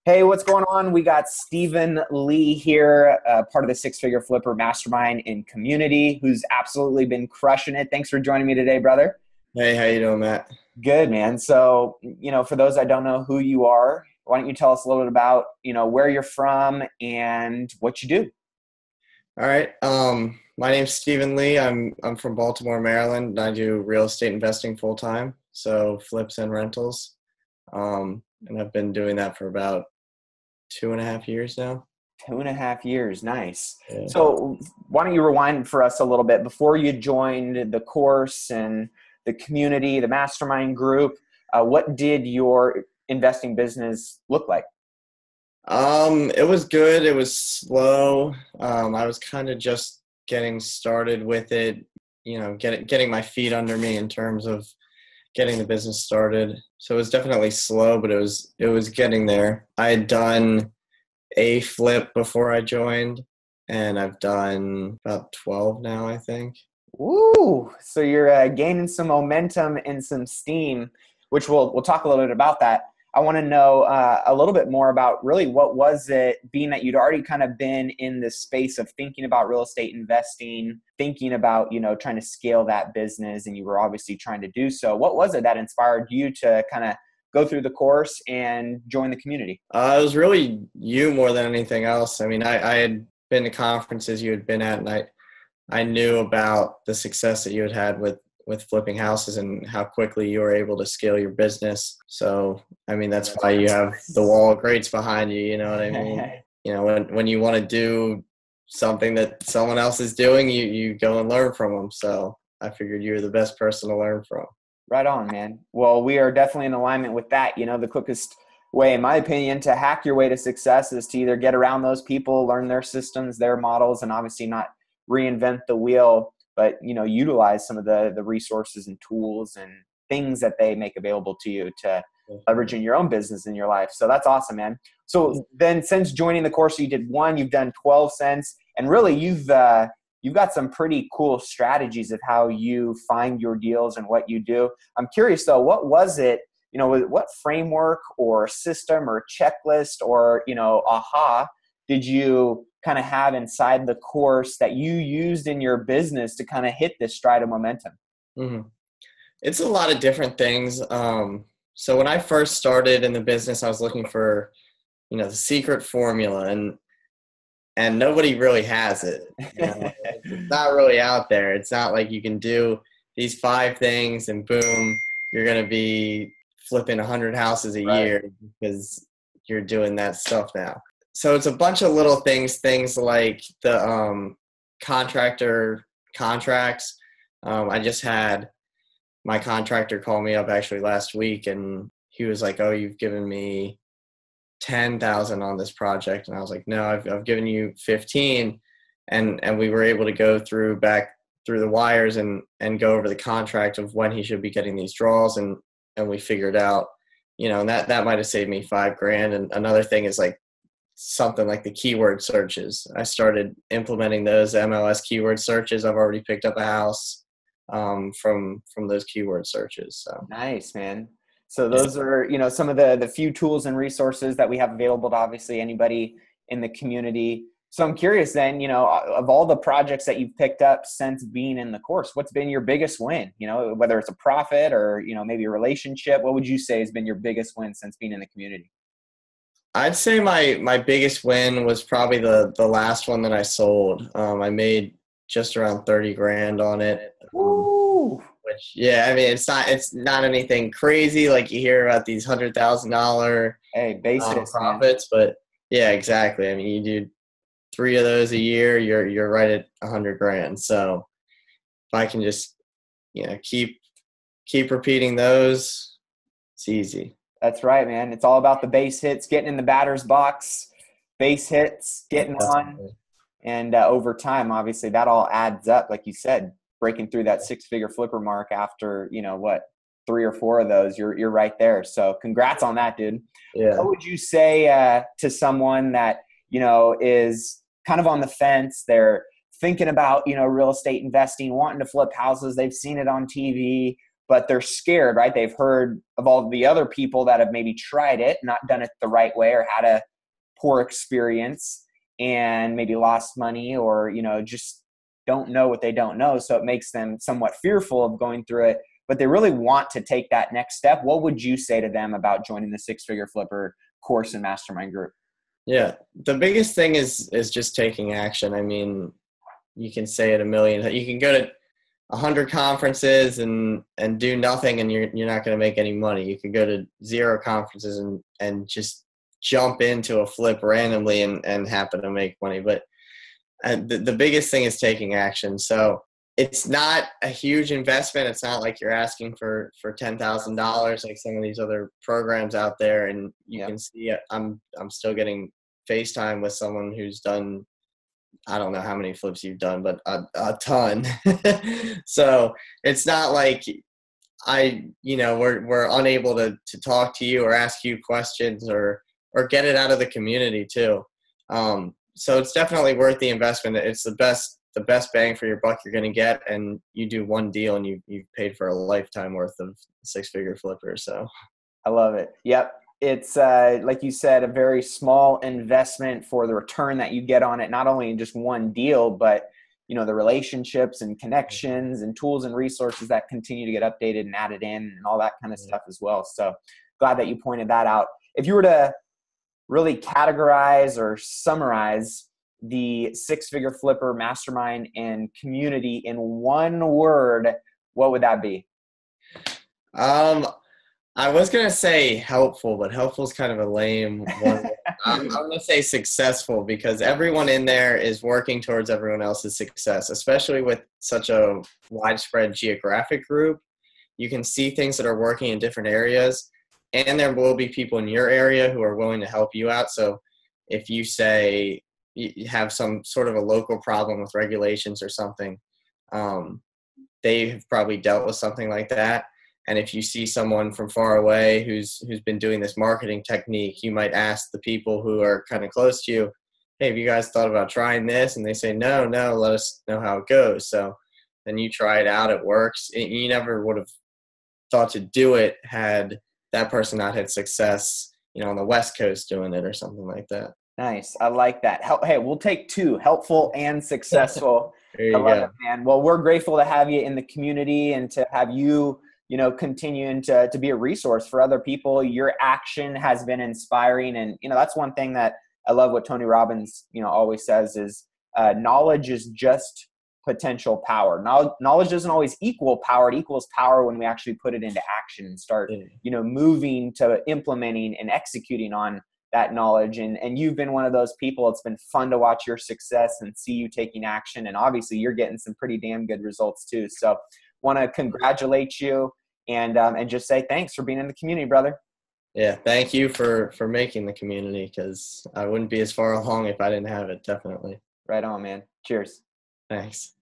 Hey, what's going on? We got Stephen Lee here, part of the Six Figure Flipper Mastermind in Community, who's absolutely been crushing it. Thanks for joining me today, brother. Hey, how you doing, Matt? Good, man. So, for those that don't know who you are, why don't you tell us a little bit about, where you're from and what you do? All right. My name's Stephen Lee. I'm from Baltimore, Maryland, and I do real estate investing full time, so flips and rentals. And I've been doing that for about 2.5 years now. 2.5 years. Nice. Yeah. So why don't you rewind for us a little bit before you joined the course and the community, the mastermind group? What did your investing business look like? It was good. It was slow. I was kind of just getting started with it, getting my feet under me in terms of getting the business started. So it was definitely slow, but it was getting there. I had done a flip before I joined, and I've done about 12 now, I think. Woo! So you're gaining some momentum and some steam, which we'll talk a little bit about that. I want to know a little bit more about really what was it, being that you'd already kind of been in this space of thinking about real estate investing, thinking about, trying to scale that business, and you were obviously trying to do so. What was it that inspired you to kind of go through the course and join the community? It was really you more than anything else. I mean, I had been to conferences you had been at, and I knew about the success that you had had with flipping houses and how quickly you were able to scale your business. So, I mean, that's why you have the wall of greats behind you. You know what I mean? When you want to do something that someone else is doing, you go and learn from them. So I figured you were the best person to learn from. Right on, man. Well, we are definitely in alignment with that. The quickest way, in my opinion, to hack your way to success is to either get around those people, learn their systems, their models, and obviously not reinvent the wheel, but, utilize some of the resources and tools and things that they make available to you to leverage in your own business in your life. So that's awesome, man. So then since joining the course, you did one, you've done 12 cents, and really you've got some pretty cool strategies of how you find your deals and what you do. I'm curious though, what was it, what framework or system or checklist or, aha, did you kind of have inside the course that you used in your business to kind of hit this stride of momentum? hmm It's a lot of different things. So when I first started in the business, I was looking for, the secret formula, and nobody really has it. It's not really out there. It's not like you can do these 5 things and boom, you're going to be flipping 100 houses a Right. year because you're doing that stuff now. So it's a bunch of little things like the contractor contracts. I just had my contractor call me up actually last week, and he was like, "Oh, you've given me 10,000 on this project," and I was like, "No, I've given you 15," and we were able to go back through the wires and go over the contract of when he should be getting these draws, and we figured out, and that might have saved me $5,000. And another thing is like something like the keyword searches. I started implementing those MLS keyword searches. I've already picked up a house from those keyword searches. So Nice, man. So those are, some of the few tools and resources that we have available to obviously anybody in the community. So I'm curious then, of all the projects that you've picked up since being in the course, what's been your biggest win? Whether it's a profit or, maybe a relationship, what would you say has been your biggest win since being in the community? I'd say my biggest win was probably the last one that I sold. I made just around 30 grand on it. Woo! Which, yeah, I mean, it's not anything crazy like you hear about these $100,000 Hey, base hits, man. profits, but yeah, exactly. I mean, you do 3 of those a year, you're right at 100 grand. So if I can just, keep repeating those, it's easy. That's right, man. It's all about the base hits, getting in the batter's box, base hits, getting on. And over time, obviously, that all adds up. Like you said, breaking through that six-figure flipper mark after, what, 3 or 4 of those, you're right there. So congrats on that, dude. Yeah. What would you say to someone that, is kind of on the fence? They're thinking about, real estate investing, wanting to flip houses. They've seen it on TV. but they're scared, right? They've heard of all the other people that have maybe tried it, not done it the right way, or had a poor experience and maybe lost money, or, just don't know what they don't know. So it makes them somewhat fearful of going through it, but they really want to take that next step. What would you say to them about joining the Six Figure Flipper course and mastermind group? Yeah, the biggest thing is just taking action. I mean, you can say it a million. You can go to 100 conferences and do nothing, and you're not going to make any money. You can go to 0 conferences and just jump into a flip randomly and happen to make money. But the biggest thing is taking action. So it's not a huge investment. It's not like you're asking for $10,000 like some of these other programs out there. And you can see I'm still getting FaceTime with someone who's done, I don't know how many flips you've done, but a ton. So it's not like we're unable to talk to you or ask you questions or get it out of the community too. So it's definitely worth the investment. It's the best bang for your buck you're going to get. And you do one deal and you've paid for a lifetime worth of six-figure flippers. So I love it. Yep. It's like you said, a very small investment for the return that you get on it, not only in just one deal, but the relationships and connections and tools and resources that continue to get updated and added in and all that kind of stuff as well. So glad that you pointed that out. If you were to really categorize or summarize the Six Figure Flipper mastermind and community in one word, what would that be? I was going to say helpful, but helpful is kind of a lame one. I'm going to say successful, because everyone in there is working towards everyone else's success, especially with such a widespread geographic group. You can see things that are working in different areas, and there will be people in your area who are willing to help you out. So if you say you have some sort of a local problem with regulations or something, they've probably dealt with something like that. And if you see someone from far away who's been doing this marketing technique, you might ask the people who are kind of close to you, hey, have you guys thought about trying this? And they say, no, let us know how it goes. So then you try it out, it works. You never would have thought to do it had that person not had success, on the West Coast doing it or something like that. Nice. I like that. Hey, we'll take 2, helpful and successful. There you I love go. it, man. Well, we're grateful to have you in the community and to have you continuing to be a resource for other people. Your action has been inspiring. And, that's one thing that I love what Tony Robbins, always says is knowledge is just potential power. Knowledge doesn't always equal power. It equals power when we actually put it into action and start, moving to implementing and executing on that knowledge. And you've been one of those people. It's been fun to watch your success and see you taking action. And obviously you're getting some pretty damn good results too. So want to congratulate you and just say thanks for being in the community, brother. Yeah, thank you for making the community, because I wouldn't be as far along if I didn't have it, definitely. Right on, man. Cheers. Thanks.